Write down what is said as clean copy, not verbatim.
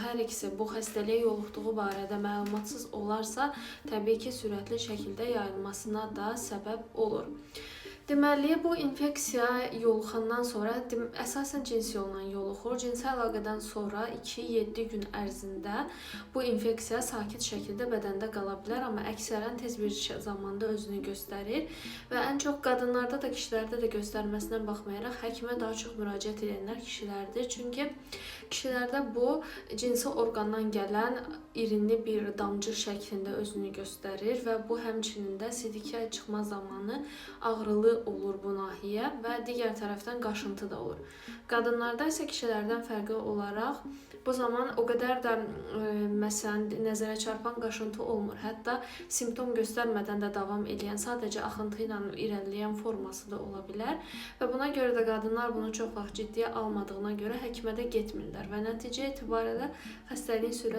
hər ikisi bu xəstəliyə yoluxduğu barədə məlumatsız olarsa, təbii ki, sürətli şəkildə yayılmasına da səbəb olur. Deməli, bu infeksiya yoluxandan sonra əsasən cinsi yolla yoluxur. Cinsi əlaqədən sonra 2-7 gün ərzində bu infeksiya sakit şəkildə bədəndə qala bilər, amma əksərən tez bir zamanda özünü göstərir və ən çox qadınlarda da, kişilərdə də göstərməsinə baxmayaraq həkimə daha çox müraciət edənlər kişilərdir. Çünki kişilərdə bu cinsi orqandan gələn irinli bir damcı şəklində özünü göstərir və bu həmçinin də sidik çıxma zamanı ağrılı olur bu nahiyə və digər tərəfdən qaşıntı da olur. Qadınlarda isə kişilərdən fərqli olaraq bu zaman o qədər də məsələn nəzərə çarpan qaşıntı olmur. Hətta simptom göstərmədən də davam edən, sadəcə axıntı ilə irəliləyən forması da ola bilər və buna görə də qadınlar bunu çox vaxt ciddiyə almadığına görə həkimə də getmirlər və nəticə etibarilə xəstəliyin sürətli